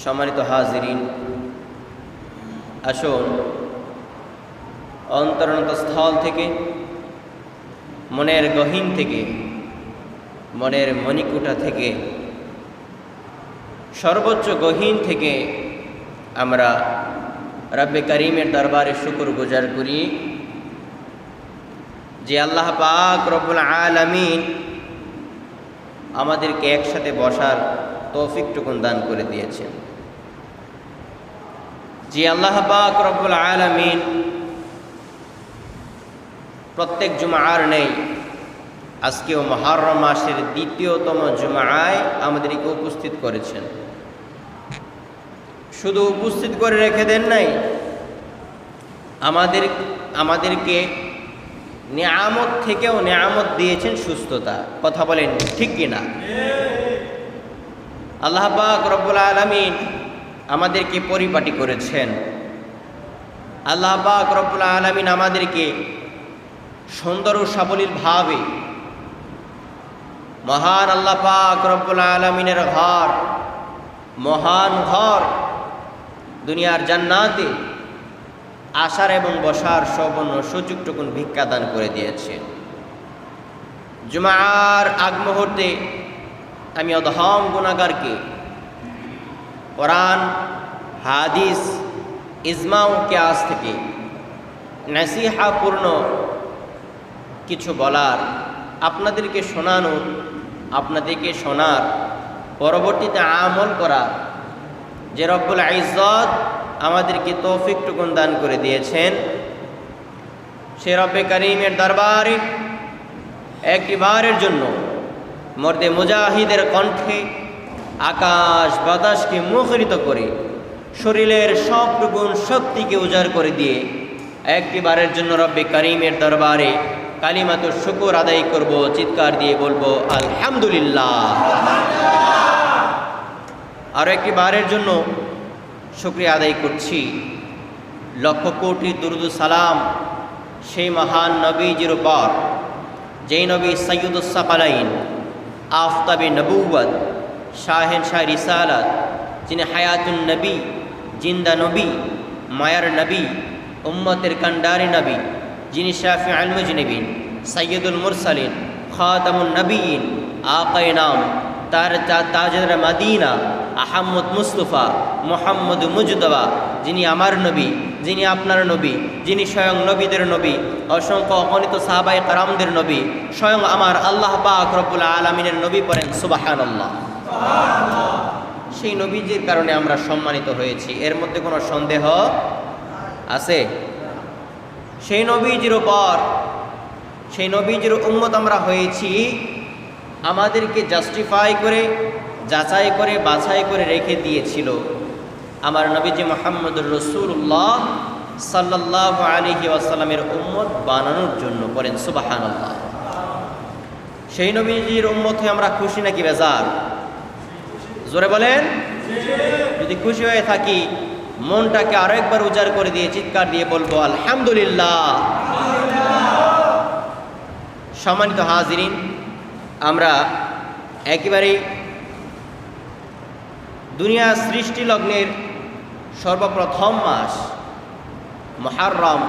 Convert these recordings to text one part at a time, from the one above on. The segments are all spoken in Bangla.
সম্মানিত হাজিরিন, আসুন অন্তরস্থল থেকে, মনের গহীন থেকে, মনের মণিকুটা থেকে, সর্বোচ্চ গহীন থেকে আমরা রব্বে করিমের দরবারে শুকর গুজার করি যে আল্লাহ পাক রব্বুল আলামিন আমাদেরকে একসাথে বসার তৌফিকটুকুন দান করে দিয়েছেন। যে আল্লাহ পাক রব্বুল আলামিন প্রত্যেক জুমার নেই, আজকেও মুহররম মাসের দ্বিতীয়তম জুমায় আমাদেরকে উপস্থিত করেছেন। শুধু উপস্থিত করে রেখে দেন নাই, আমাদেরকে নিয়ামত থেকেও নিয়ামত দিয়েছেন সুস্থতা। কথা বলেন ঠিক কিনা? আল্লাহ পাক রব্বুল আলামিন আমাদেরকে পরিপাটি করেছেন। আল্লাহ পাক রব্বুল আলামিন আমাদেরকে সুন্দর ও সাবলীলভাবে মহান আল্লাহ পাক রব্বুল আলামিনের ঘর, মহান ঘর দুনিয়ার জান্নাতে আসার এবং বসার সৌবর্ণ সুযোগটুকুন ভিক্ষা দান করে দিয়েছেন। জুমার আগ মুহূর্তে আমি অধম গুনাহগারকে কোরআন, হাদিস, ইজমা ও কিয়াস থেকে নসিহাপূর্ণ কিছু বলার, আপনাদেরকে শোনানোর, আপনাদেরকে শোনার, পরবর্তীতে আমল করার যে রব্বুল ইজ্জত আমাদেরকে তৌফিকটুকুন দান করে দিয়েছেন, সে রব্বে করিমের দরবারে একটিবারের জন্য মর্দে মুজাহিদের কণ্ঠে আকাশ বাতাসকে মুখরিত করে শরীরের সবটুকুন শক্তিকে উজাড় করে দিয়ে একটিবারের জন্য রব্বে করিমের দরবারে কালিমাতুশ শুকর আদায় করব, চিৎকার দিয়ে বলবো আলহামদুলিল্লাহ। আর একটিবারের জন্য শুকরিয়া আদায় করছি, লক্ষ কোটি দুরুদ সালাম সেই মহান নবীজির উপর, যেই নবী সৈয়দুস সাকালাইন, আফতাবে নবুওয়াত, শাহেনশাহ রিসালাত, যিনি হায়াতুন নবী, জিন্দা নবী, মায়ার নবী, উম্মতের কান্ডারি নবী, যিনি শাফিউল মুজনিবিন, সৈয়দুল মুরসালিন, খাতামুন নবীন, আকায়ে নাম, তাজদার মদিনা, আহমদ মুস্তফা, মুহাম্মদ মুজতবা, যিনি আমার নবী, যিনি আপনার নবী, যিনি স্বয়ং নবীদের নবী, অসংখ্য অগণিত সাহাবায়ে কেরামদের নবী, স্বয়ং আমার আল্লাহ পাক রব্বুল আলামিনের নবী, পড়েন সুবহানাল্লাহ। সেই নবীজির কারণে আমরা সম্মানিত হয়েছি, এর মধ্যে কোনো সন্দেহ আছে? সেই নবীজির উপর, সেই নবীজির উম্মত আমরা হয়েছি, আমাদেরকে জাস্টিফাই করে, যাচাই করে, বাছাই করে রেখে দিয়েছিল আমার নবীজি মুহাম্মদুর রাসূলুল্লাহ সাল্লাল্লাহু আলাইহি ওয়াসাল্লামের উম্মত বানানোর জন্য। পড়েন সুবহানাল্লাহ। সেই নবীজির উম্মত হয়ে আমরা খুশি নাকি বেজার? জোরে বলেন। যদি খুশি হয়ে থাকি, মনটাকে আরো একবার উজাড় করে দিয়ে চিৎকার দিয়ে বলবো আলহামদুলিল্লাহ। সম্মানিত হাজিরিন, আমরা একেবারে দুনিয়া সৃষ্টি লগ্নের সর্বপ্রথম মাস মুহররম,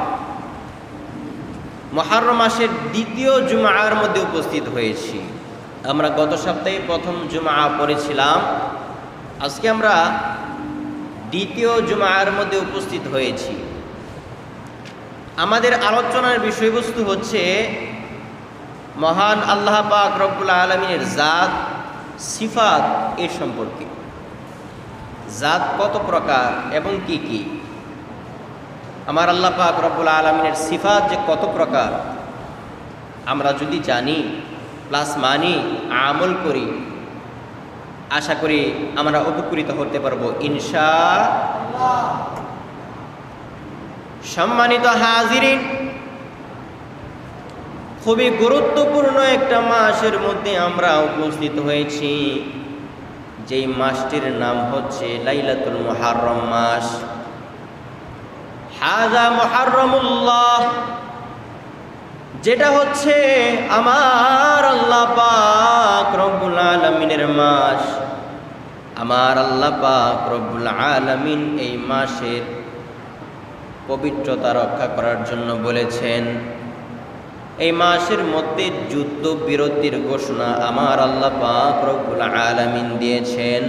মুহররম মাসের দ্বিতীয় জুমার মধ্যে উপস্থিত হয়েছি। আমরা গত সপ্তাহে প্রথম জুমা পড়েছিলাম, আজকে আমরা দ্বিতীয় জুমার মধ্যে উপস্থিত হয়েছি। আমাদের আলোচনার বিষয়বস্তু হচ্ছে মহান আল্লাহ পাক রব্বুল আলামিনের জাত, সিফাত এর সম্পর্কে। জাত কত প্রকার এবং কি কি, আমার আল্লাহ পাক রব্বুল আলামিনের সিফাত যে কত প্রকার, আমরা যদি জানি প্লাস মানি, আমল করি, আশা করি আমরা উপকৃত হতে পারবো ইনশাআল্লাহ। সম্মানিত হাজিরিন, খুবই গুরুত্বপূর্ণ একটা মাসের মধ্যে আমরা উপস্থিত হয়েছি, যেই মাসটির নাম হচ্ছে লাইলাতুল মুহররম মাস। হাযা মুহররমুল্লাহ, যেটা হচ্ছে আমার আল্লাহ পাক রব্বুল আলামিনের মাস। আমার আল্লাহ পাক রব্বুল আলামিন এই মাসের পবিত্রতা রক্ষা করার জন্য বলেছেন। এই মাসের মধ্যে যুদ্ধ বিরতির ঘোষণা আমার আল্লাহ পাক রব্বুল আলামিন দিয়েছেন।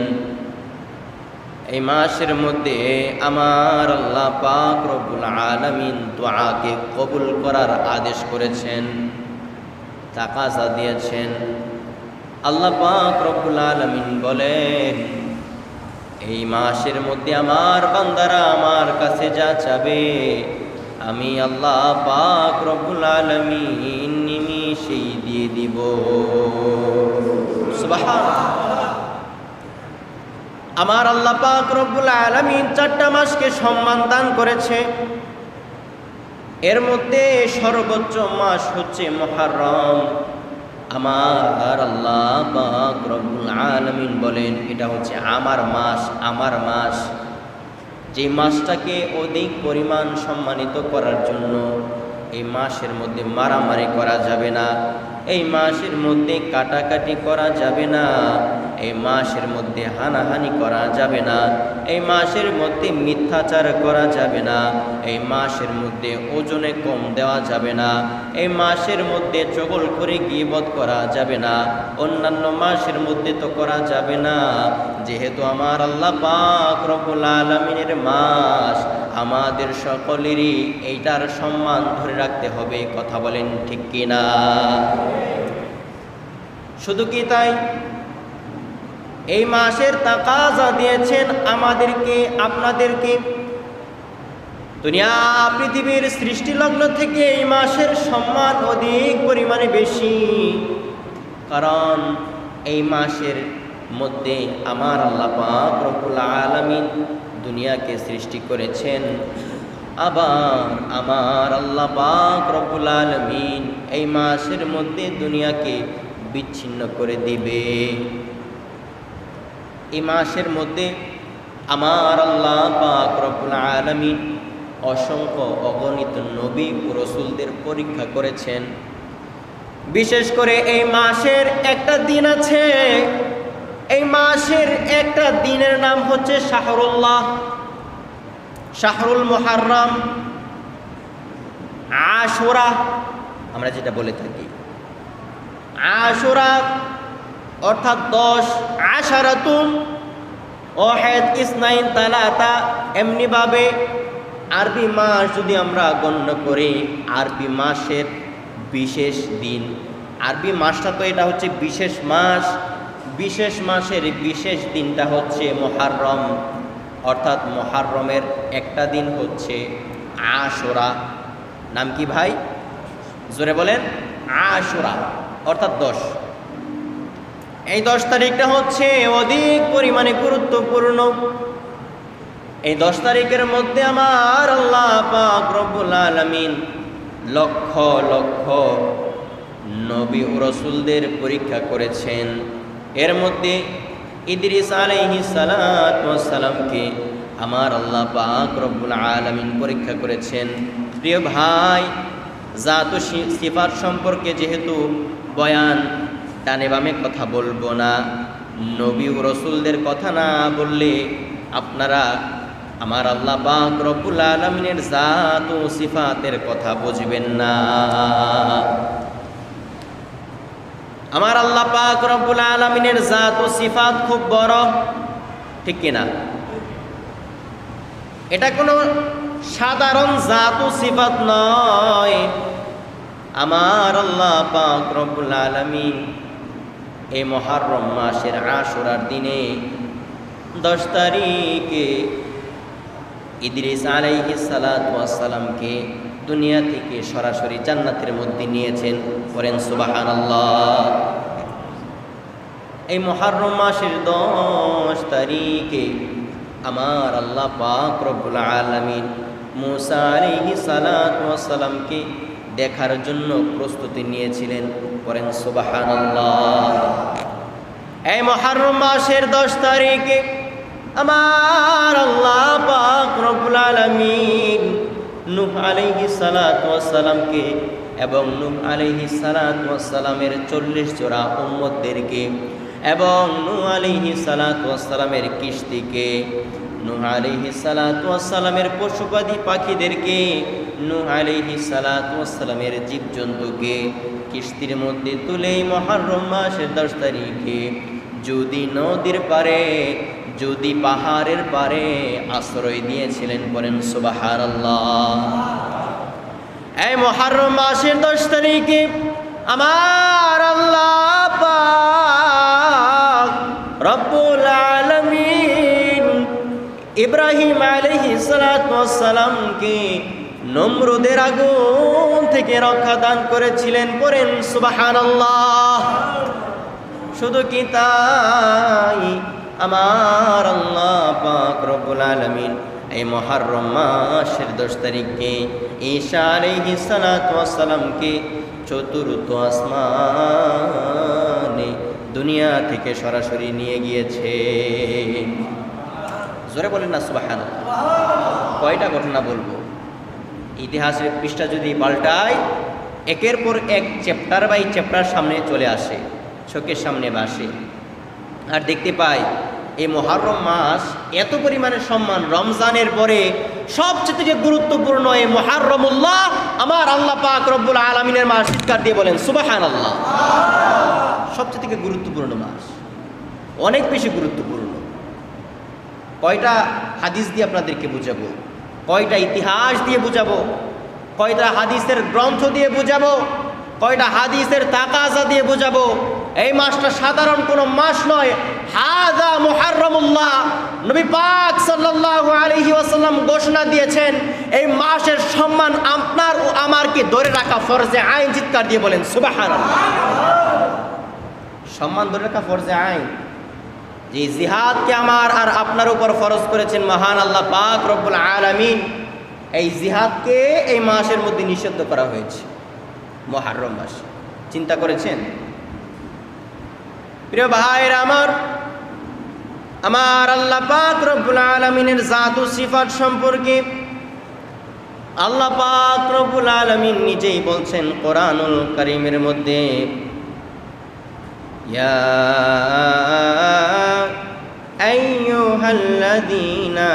এই মাসের মধ্যে আমার আল্লাহ পাক রব্বুল আলামিন দুআকে কবুল করার আদেশ করেছেন, তাকাজা দিয়েছেন। আল্লাহ পাক রব্বুল আলামিন বলেন, এই মাসের মধ্যে আমার বান্দারা আমার কাছে যা চাবে আমি আল্লাহ পাক রব্বুল আলামিন নিমিষেই দিয়ে দিব। সুবহানাল্লাহ। আমার আল্লাহ পাক রব্বুল আলামিন 4টা মাসকে সম্মান দান করেছে। এর মধ্যে সর্বোচ্চ মাস হচ্ছে মুহররম। আমার আল্লাহ পাক রব্বুল আলামিন বলেন, এটা হচ্ছে আমার মাস, আমার মাস। যে মাসটাকে অধিক পরিমাণ সম্মানিত করার জন্য এই মাসের মধ্যে মারামারি করা যাবে না, এই মাসের মধ্যে কাটাকাটি করা যাবে না, এই মাসের মধ্যে হানাহানি করা যাবে না, এই মাসের মধ্যে মিথ্যাচার করা যাবে না, এই মাসের মধ্যে ওজনে কম দেওয়া যাবে না, এই মাসের মধ্যে চগল করে গীবত করা যাবে না। অন্যান্য মাসের মধ্যে তো করা যাবে না, যেহেতু আমার আল্লাহ পাক রব্বুল আলামিনের মাস, আমাদের সকলেরই এইটার সম্মান ধরে রাখতে হবে। কথা বলেন ঠিক কিনা? শুধু কি তাই, এই মাসের তাকাজা দিয়েছেন আমাদেরকে, আপনাদেরকে। দুনিয়া পৃথিবীর সৃষ্টি লগ্ন থেকে এই মাসের সম্মান অধিক পরিমাণে বেশি, কারণ এই মাসের মধ্যে আমার আল্লাহ পাক রব্বুল আলামিন দুনিয়াকে সৃষ্টি করেছেন। আবার আমার আল্লাহ পাক রব্বুল আলামিন এই মাসের মধ্যে দুনিয়াকে বিচ্ছিন্ন করে দিবে। এই মাসের মধ্যে আমার আল্লাহ পাক রব্বুল আলামিন অসংখ্য অগণিত নবী ও রাসূলদের পরীক্ষা করেছেন। বিশেষ করে এই মাসের একটা দিন আছে, এই মাসের একটা দিনের নাম হচ্ছে শাহরুল্লাহ, শাহরুল মুহররম, আশুরা আমরা যেটা বলে থাকি। আশুরা অর্থাৎ 10, আশারাতুন, ওয়াহিদ, ইসনাইন, তালাতা, এমনিভাবে আরবি মাস যদি আমরা গণ্য করি, আরবি মাসের বিশেষ দিন, আরবি মাসটা তো এটা হচ্ছে বিশেষ মাস, বিশেষ মাসের বিশেষ দিনটা হচ্ছে মুহররম, অর্থাৎ মুহররমের একটা দিন হচ্ছে আশুরা। নাম কি ভাই? জোরে বলেন। আশুরা অর্থাৎ 10। এই 10 তারিখটা হচ্ছে অধিক পরিমাণে গুরুত্বপূর্ণ। এই 10 তারিখের মধ্যে আমার আল্লাহ পাক রব্বুল আলামিন লক্ষ লক্ষ নবী ও রাসূলদের পরীক্ষা করেছেন। এর মধ্যে ইদ্রিস আলাইহিস সালাতু ওয়াস সালামকে আমার আল্লাহ পাক রব্বুল আলামিন পরীক্ষা করেছেন। প্রিয় ভাই, জাত ও সিফাত সম্পর্কে যেহেতু বয়ান, ডানে বামে কথা বলবো না, নবী ও রাসূলদের কথা না বললে আপনারা আমার আল্লাহ পাক রব্বুল আলামিনের জাত ও সিফাতের কথা বুঝবেন না। আমার আল্লাহ পাক রব্বুল আলামিনের জাত ও সিফাত খুব বড়, ঠিক কিনা? এটা কোনো সাধারণ জাত ও সিফাত নয়। আমার আল্লাহ পাক রব্বুল আলামিন এই মুহররম মাসের আশুরার দিনে 10 তারিখে ইদ্রিস আলাইহিস সালাতু ওয়াস সালামকে দুনিয়া থেকে সরাসরি জান্নাতের মধ্যে নিয়েছেন। বলেন সুবহানাল্লাহ। এই মুহররম মাসের 10 তারিখে আমার আল্লাহ পাক রব্বুল আলামিন মুসা আলাইহিস সালাতু ওয়াস সালামকে দেখার জন্য প্রস্তুতি নিয়েছিলেন। বলেন সুবহানাল্লাহ। এই মুহররম মাসের 10 তারিখে আমার আল্লাহ পাক রব্বুল আলামিন নূহ আলাইহিস সালাতু ওয়াস সালামকে এবং নূহ আলাইহিস সালাতু ওয়াস সালামের 40 জোড়া উম্মতদেরকে এবং নূহ আলাইহিস সালাতু ওয়াস সালামের কিশতিকে, নূহ আলাইহিস সালাতু ওয়াস সালামের পশুপাখি পাখিদেরকে, নূহ আলাইহিস সালাতু ওয়াস সালামের জীবজন্তুকে কিশতির মধ্যে তুলে মুহররম মাসের 10 তারিখে যদি নদীর পারে, যদি পাহাড়ের পারে আশ্রয় দিয়েছিলেন। বলেন সুবহানাল্লাহ। এই মুহররম মাসের 10 তারিখে আমার আল্লাহ পাক রব্বুল আলামিন ইব্রাহিম আলাইহিস সালাতু ওয়াস সালামকে নমরুদের আগুন থেকে রক্ষা দান করেছিলেন। পড়েন সুবহানাল্লাহ। শুধু কি তাই, আমার আল্লাহ পাক রব্বুল আলামিন এই মুহররম মাসের 10 তারিখে ঈসা আলাইহিস সালাতু ওয়াস সালামকে চতুর্থ আসমানে দুনিয়া থেকে সরাসরি নিয়ে গিয়েছে। জোরে বলেন না সুবহানাল্লাহ। কয়টা ঘটনা বলবো, ইতিহাসের পৃষ্ঠা যদি পাল্টায় একের পর এক চ্যাপ্টার বাই চ্যাপ্টার সামনে চলে আসে, চোখের সামনে ভাসে, আর দেখতে পাই এই মুহররম মাস এত পরিমাণে সম্মান। রমজানের পরে সবচেয়ে গুরুত্বপূর্ণ এই মুহররমুল্লাহ, আমার আল্লাহ পাক রব্বুল আলামিনের মাস। চিৎকার দিয়ে বলেন সুবহানাল্লাহ। সবচেয়ে গুরুত্বপূর্ণ মাস, অনেক বেশি গুরুত্বপূর্ণ। কয়টা হাদিস দিয়ে আপনাদেরকে বুঝাবো, কয়টা ইতিহাস দিয়ে বুঝাবো, কয়টা হাদিসের গ্রন্থ দিয়ে বুঝাবো, কয়টা হাদিসের তাকাজা দিয়ে বুঝাবো। এই মাসটা সাধারণ কোনো মাস নয়। হাযা মুহররমুল্লাহ, নবী পাক সাল্লাল্লাহু আলাইহি ওয়াসাল্লাম ঘোষণা দিয়েছেন এই মাসের সম্মান আপনার ও আমারকে ধরে রাখা ফরজে আইন। চিৎকার দিয়ে বলেন সুবহানাল্লাহ। সম্মান ধরে রাখা ফরজে আইন। যে জিহাদকে আমার আর আপনার উপর ফরজ করেছেন মহান আল্লাহ পাক রব্বুল আলামিন, এই জিহাদকে এই মাসের মধ্যে নিষিদ্ধ করা হয়েছে মুহররম মাস। চিন্তা করেছেন? প্রিয় ভাইরা আমার আল্লাহ পাক রব্বুল আলামিনের জাত ও সিফাত সম্পর্কে আল্লাহ পাক রব্বুল আলামিন নিজেই বলছেন কোরআনুল কারীমের মধ্যে, ইয়া আইয়ুহাল্লাযীনা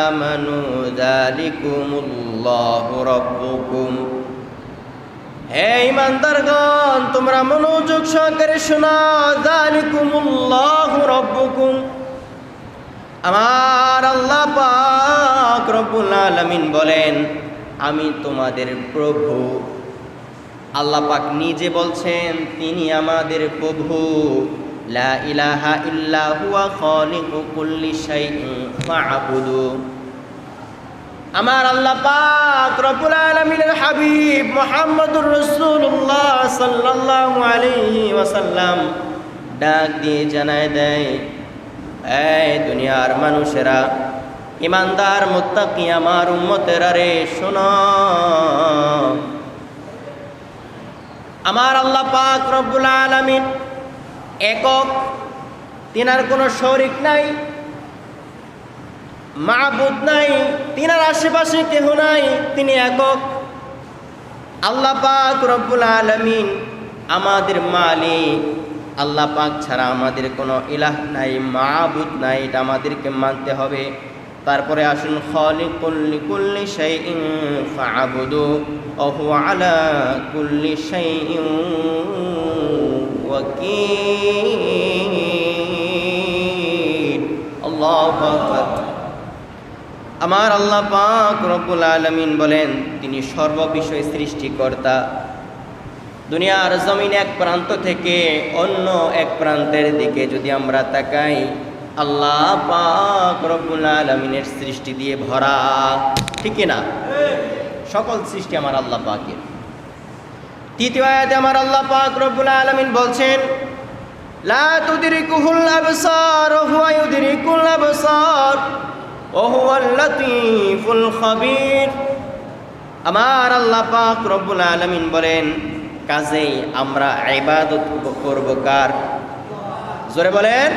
আমানু যালিকুমুল্লাহু রাব্বুকুম। হে ঈমানদারগণ, তোমরা মনোযোগ সহকারে শোনো। যালিকুমুল্লাহু রাব্বুকুম, আমার আল্লাহ পাক রব্বুল আলামিন বলেন আমি তোমাদের প্রভু। আল্লাহ পাক নিজে বলছেন তিনি আমাদের প্রভু। লা ইলাহা ইল্লা হুয়া খালিকু কুল্লি শাইইন ফা'বুদু। আমার আল্লাহ পাক রব্বুল আলামিনের হাবিব মুহাম্মদুর রাসূলুল্লাহ সাল্লাল্লাহু আলাইহি ওয়াসাল্লাম ডাক দিয়ে জানায় দেয়, এই দুনিয়ার মানুষেরা, ইমানদার মুত্তাকি আমার উম্মতেরা রে, শোনো। আমার আল্লাহ পাক রব্বুল আলামিন একক, তিনার কোনো শরীক নাই, মাবুদ নাই, তিনার আশেপাশে কেহ নাই, তিনি একক। আল্লাহ পাক রব্বুল আলামিন আমাদের মালিক। আল্লাহ পাক ছাড়া আমাদের কোনো ইলাহ নাই, মাবুদ নাই, এটা আমাদেরকে মানতে হবে। তারপরে আসুন খালিকুল লিকুল্লি শাইইন ফা'বুদু ওয়া হুয়া আলা কুল্লি শাইইন ওয়াকিল। আল্লাহু আকবার। আমার আল্লাহ পাক রব্বুল আলামিন বলেন তিনি সর্ববিষয় সৃষ্টিকর্তা। দুনিয়ার জমিন এক প্রান্ত থেকে অন্য এক প্রান্তের দিকে যদি আমরা তাকাই, আল্লাহ পাক রব্বুল আলামিনের সৃষ্টি দিয়ে ভরা, ঠিক না? সকল সৃষ্টি আমার আল্লাহ পাকের। তৃতীয় আয়াতে আমার আল্লাহ পাক রব্বুল আলামিন বলছেন, লা তুদরিকুহুল আবসার ওয়া হুয়া ইউদরিকুল আবসার ওয়া হুয়াল লাতীফুল খাবীর। আমার আল্লাহ পাক রব্বুল আলামিন বলেন কাজেই আমরা ইবাদত করব কার? জোরে বলেন,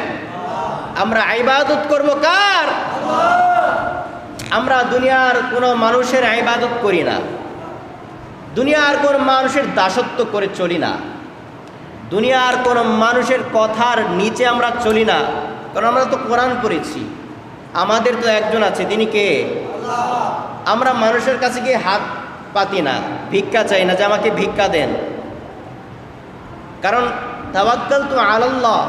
আমরা ইবাদত করব কার? আমরা দুনিয়ার কোনো মানুষের ইবাদত করি না, দুনিয়ার কোনো মানুষের দাসত্ব করে চলি না। দুনিয়ার কোনো মানুষের কথার নিচে আমরা চলি না, কারণ আমরা তো কোরআন পড়েছি। আমাদের তো একজন আছে, তিনি কে? আমরা মানুষের কাছে গিয়ে হাত পাতি না, ভিক্ষা চাই না যে আমাকে ভিক্ষা দেন। কারণ তাওয়াক্কালতু আলাল্লাহ,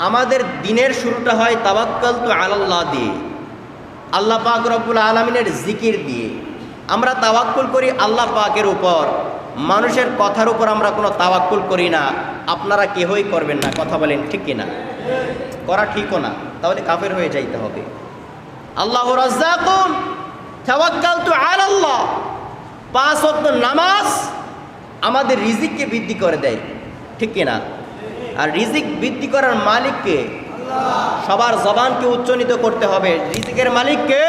আমাদের দিনের শুরুটা হয় তাওয়াক্কালতু আলাল্লাহ দিয়ে, আল্লাহ পাক রব্বুল আলামিনের জিকির দিয়ে। আমরা তাওয়াক্কুল করি আল্লাহ পাকের উপর, মানুষের কথার উপর আমরা কোনো তাওয়াক্কুল করি না। আপনারা কেহই করবেন না, কথা বলেন ঠিক কিনা? করা ঠিকও না, তাহলে কাফের হয়ে যাইতে হবে। আল্লাহু রাজ্জাকুন তাওয়াক্কালতু আলাল্লাহ, 5 ওয়াক্ত নামাজ আমাদের রিজিককে বৃদ্ধি করে দেয়, ঠিক কিনা? আর রিজিক বৃদ্ধি করার মালিককে? সবার জবানকে উচ্চারিত করতে হবে, রিজিকের মালিককে?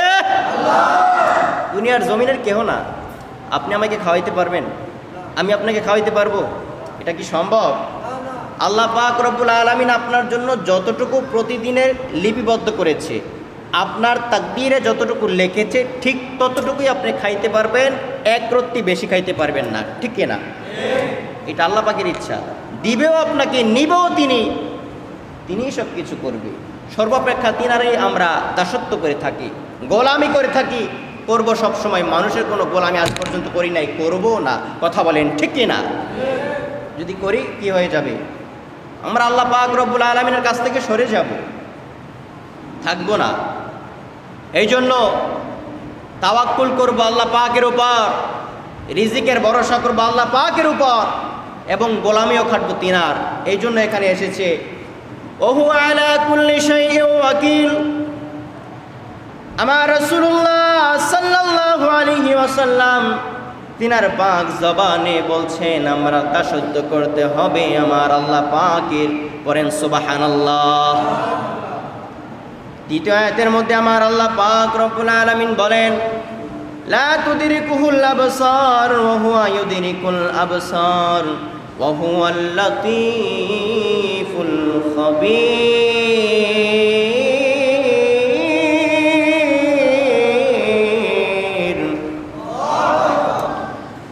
দুনিয়ার জমিনের কেহ না। আপনি আমাকে খাওয়াইতে পারবেন? আমি আপনাকে খাওয়াইতে পারবো? এটা কি সম্ভব? আল্লাহ পাক রব্বুল আলামিন আপনার জন্য যতটুকু প্রতিদিনের লিপিবদ্ধ করেছে, আপনার তাকদীরে যতটুকু লিখেছে ঠিক ততটুকুই আপনি খাইতে পারবেন, এক রত্তি বেশি খাইতে পারবেন না, ঠিক কিনা? এটা আল্লাহ পাকের ইচ্ছা। দিবেও আপনাকে, নিবেও তিনিই সব কিছু করবে। সর্বাপেক্ষা তিনারই আমরা দাসত্ব করে থাকি, গোলামি করে থাকি, করবো সবসময়। মানুষের কোনো গোলামি আজ পর্যন্ত করি নাই, করবো না, কথা বলেন ঠিক কিনা? যদি করি কি হয়ে যাবে? আমরা আল্লাহ পাক রব্বুল আলামিনের কাছ থেকে সরে যাব, থাকবো না। এই জন্য তাওয়াক্কুল করবো আল্লাহ পাকের উপর, রিজিকের ভরসা করবো আল্লাহ পাকের উপর, এবং গোলামিও খাটবো তিনার। এই জন্য এখানে এসেছে ওহু আলা কুল্লি শাইইন ওয়াকিল। আমার রাসূলুল্লাহ সাল্লাল্লাহু আলাইহি ওয়াসাল্লাম তিনার পাক জবানে বলছেন আমরা দাসত্ব করতে হবে আমার আল্লাহ পাকের। পড়েন সুবহানাল্লাহ। দ্বিতীয় আয়াতের মধ্যে আমার আল্লাহ পাক রব্বুল আলামিন বলেন লা তুদরিকুহুল আবসার ওয়া হুয়া ইউদরিকুল আবসার ওয়া হুয়াল লাতীফুল খাবীর।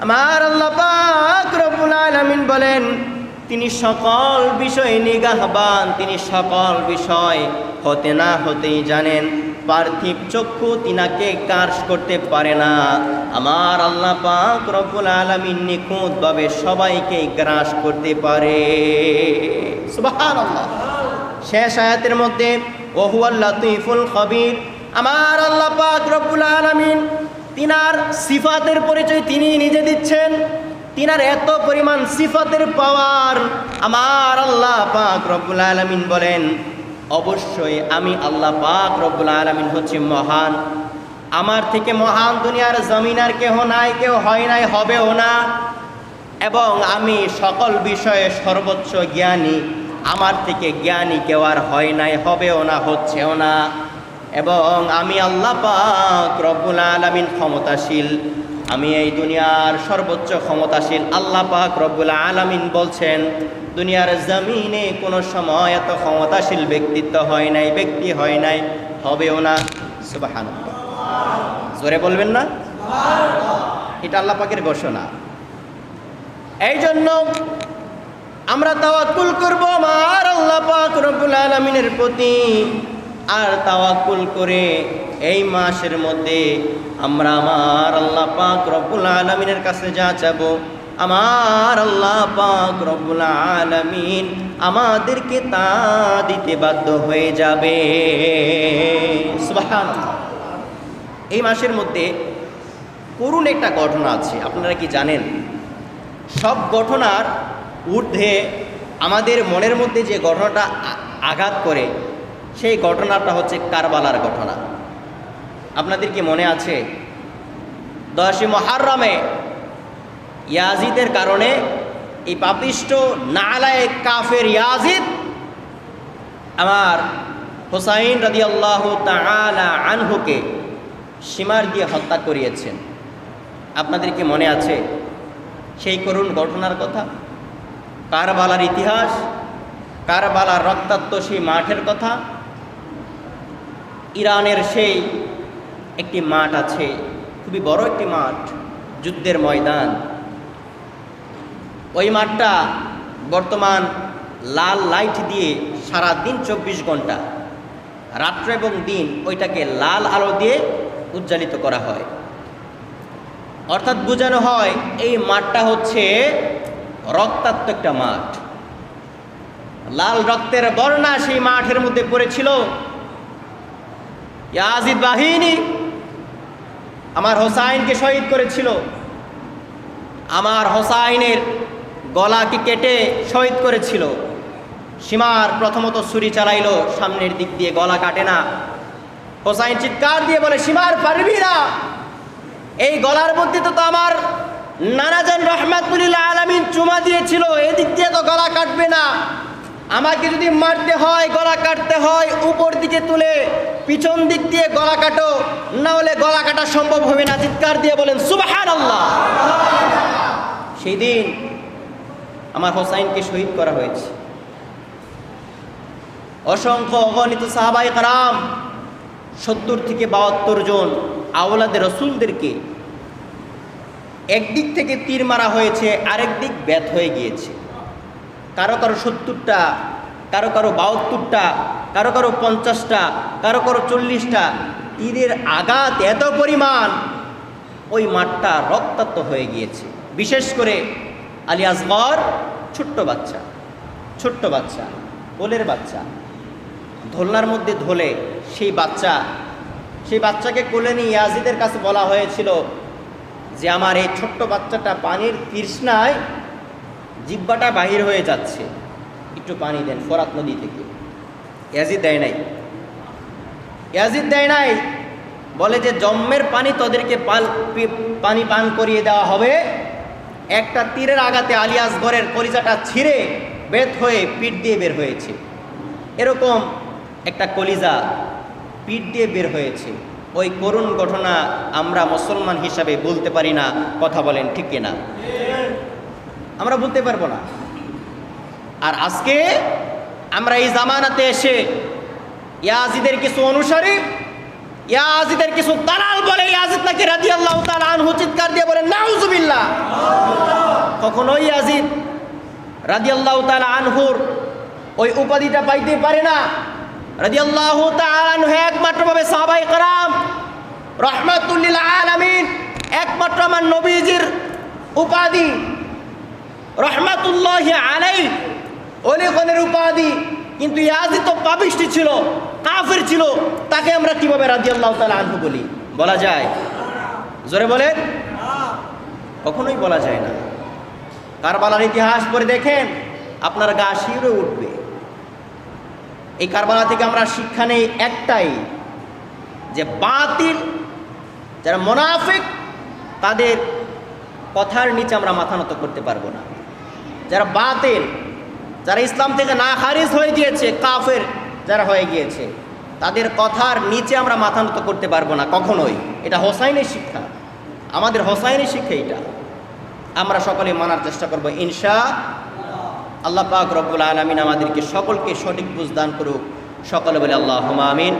আমার আল্লাহ পাক রব্বুল আলামিন বলেন তিনি সকল বিষয়ে নিগাহবান, তিনি সকল বিষয় হতে না হতেই জানেন। পার্থিব চক্ষু তিনাকে কার্স করতে পারে না। আমার আল্লাহ পাক রব্বুল আলামিন নিখুঁতভাবে সবাইকে গ্রাস করতে পারে। সুবহানাল্লাহ। শেষ আয়াতের মধ্যে ওয়া হুয়াল লাতীফুল খাবীর, আমার আল্লাহ পাক রব্বুল আলামিন তিনার সিফাতের পরিচয় তিনি নিজে দিচ্ছেন। তিনার এত পরিমাণ সিফাতের পাওয়ার। আমার আল্লাহ পাক রব্বুল আলামিন বলেন অবশ্যই আমি আল্লাহ পাক রব্বুল আলামিন হচ্ছে মহান, আমার থেকে মহান দুনিয়ার জমিন আর কেহ নাই, কেউ হয় নাই, হবেও না। এবং আমি সকল বিষয়ে সর্বোচ্চ জ্ঞানী, আমার থেকে জ্ঞানী কেউ আর হয় নাই, হবেও না, হচ্ছেও না। এবং আমি আল্লাহ পাক রব্বুল আলামিন ক্ষমতাশীল, আমি এই দুনিয়ার সর্বোচ্চ ক্ষমতাশীল। আল্লাহ পাক রব্বুল আলামিন বলছেন দুনিয়ার জমিনে কোনো সময় এত ক্ষমতাশীল ব্যক্তিত্ব হয় নাই, ব্যক্তি হয় নাই, হবেও না। সুবহানাল্লাহ। জোরে বলবেন না? এটা আল্লাহ পাকের ঘোষণা। এই জন্য আমরা তাওয়াক্কুল করব আমার আল্লাহ পাক রব্বুল আলামিনের প্রতি। আর তাওয়াক্কুল করে এই মাসের মধ্যে আমরা আমার আল্লাহ পাক রব্বুল আলামিনের কাছে যা চাবো, আমার আল্লাহ পাক রব্বুল আলামিন আমাদেরকে তা দিতে বাধ্য হয়ে যাবে। সুবহানাল্লাহ। এই মাসের মধ্যে করুণ একটা ঘটনা আছে, আপনারা কি জানেন? সব ঘটনার ঊর্ধ্বে আমাদের মনের মধ্যে যে ঘটনাটা আঘাত করে, সেই ঘটনাটা হচ্ছে কারবালার ঘটনা। আপনাদের কি মনে আছে? 10 মুহররমে ইয়াজিদের কারণে এই পাপিষ্ট নালায়েক কাফের ইয়াজিদ আমার হুসাইন রাদিয়াল্লাহু তাআলা আনহুকে সীমার দিয়ে হত্যা করিয়েছেন। আপনাদের কি মনে আছে সেই করুণ ঘটনার কথা? কারবালার ইতিহাস, কারবালার রক্তাক্ত সেই মাঠের কথা। ইরানের সেই একটি মাঠ আছে, খুবই বড় একটি মাঠ, যুদ্ধের ময়দান। ওই মাঠটা বর্তমান লাল লাইট দিয়ে সারা দিন 24 ঘন্টা, রাত্র এবং দিন ওইটাকে লাল আলো দিয়ে উজ্জ্বলিত করা হয়। অর্থাৎ বোঝানো হয় এই মাঠটা হচ্ছে রক্তাক্ত একটা মাঠ, লাল রক্তের বর্ণা সেই মাঠের মধ্যে পড়েছিল। ইয়াজিদ বাহিনী আমার হোসাইনকে শহীদ করেছিল, আমার হোসাইনের গলাকে কেটে শহীদ করেছিল। সীমার প্রথমত ছুরি চালাইল, সামনের দিক দিয়ে গলা কাটে না। হোসাইন চিৎকার দিয়ে বলে, সীমার পারবি না, এই গলার মধ্যে তো আমার নানাজান রহমাতুল্লাহ আলামিন চুমা দিয়েছিল, এদিক দিয়ে তো গলা কাটবে না, আমাকে যদি মারতে হয় গলা কাটতে হয় উপর দিকে তুলে পিছন দিক দিয়ে গলা কাটো, না হলে গলা কাটা সম্ভব হবে না। চিৎকার দিয়ে বলেন সুবহানাল্লাহ। সেই দিন আমার হোসাইনকে শহীদ করা হয়েছে। অসংখ্য অগণিত সাহাবায়ে কেরাম 70 থেকে 72 জন আওলাদে রসুলদেরকে একদিক থেকে তীর মারা হয়েছে, আরেক দিক ব্যথ হয়ে গিয়েছে। কারো কারো 70টা, কারো কারো 72টা, কারো কারো 50টা, কারো কারো 40টা তীরের আঘাত এত পরিমাণ ওই মাঠটা রক্তাক্ত হয়ে গিয়েছে। বিশেষ করে আলী আসগর, ছোট্ট বাচ্চা কোলের বাচ্চা, দোলনার মধ্যে ধোলে সেই বাচ্চাকে কোলে নিয়ে ইয়াজিদের কাছে বলা হয়েছিল যে আমার এই ছোট্ট বাচ্চাটা পানির তৃষ্ণায় জিহ্বাটা বাহির হয়ে যাচ্ছে, একটু পানি দেন ফোরাত নদী থেকে। ইয়াজিদ দেয় নাই, বলে যে জম্মের পানি তোদেরকে পানি পান করিয়ে দেওয়া হবে। একটা তীরের আঘাতে আলী আসগরের কলিজাটা ছিঁড়ে বেত হয়ে পিঠ দিয়ে বের হয়েছে। এরকম একটা কলিজা পিঠ দিয়ে বের হয়েছে। ওই করুণ ঘটনা আমরা মুসলমান হিসাবে বলতে পারি না। কথা বলেন ঠিক কিনা? আমরা বলতে পারবো না। আর আজকে আমরা এই জামানাতে এসে ইয়াজিদের কিছু অনুসারী, ইয়াজিদের কিছু দালাল বলে ইয়াজিদ নাকি রাদিয়াল্লাহু তাআলা আনহু, চিৎকার দিয়ে বলেন নাউজুবিল্লাহ। কখনোই ইয়াজিদ রাদিয়াল্লাহু তাআলা আনহুর ওই উপাধিটা পাইতে পারে না। রাদিয়াল্লাহু তাআলা আনহু একমাত্রভাবে সাহাবায়ে কেরাম রাহমাতুল লিল আলামিন, একমাত্র আমার নবীজির উপাধি রহমাতুল্লাহি আলাইহি, অনেকের উপাধি। কিন্তু ইয়াজিদ তো পাপিষ্টি ছিল, কাফের ছিল, তাকে আমরা কিভাবে রাদিয়াল্লাহু তাআলা আনহু বলি? বলা যায়? জোরে বলেন। কখনোই বলা যায় না। কারবালার ইতিহাস পড়ে দেখেন, আপনার গা শিউরে উঠবে। এই কারবালা থেকে আমরা শিক্ষা নেই একটাই, যে বাতিল যারা মুনাফিক তাদের কথার নিচে আমরা মাথা নত করতে পারবো না। যারা বাতিল, যারা ইসলাম থেকে না খারিজ হয়ে গিয়েছে, কাফের যারা হয়ে গিয়েছে, তাদের কথার নিচে আমরা মাথা নত করতে পারবো না কখনোই। এটা হোসাইনের শিক্ষা, আমাদের হোসাইনের শিক্ষা। এটা আমরা সকলে মানার চেষ্টা করবো ইনশাআল্লাহ। আল্লাহ পাক রব্বুল আলামিন আমাদেরকে সকলকে সঠিক বুঝ দান করুক। সকলে বলে আল্লাহুম্মা আমিন।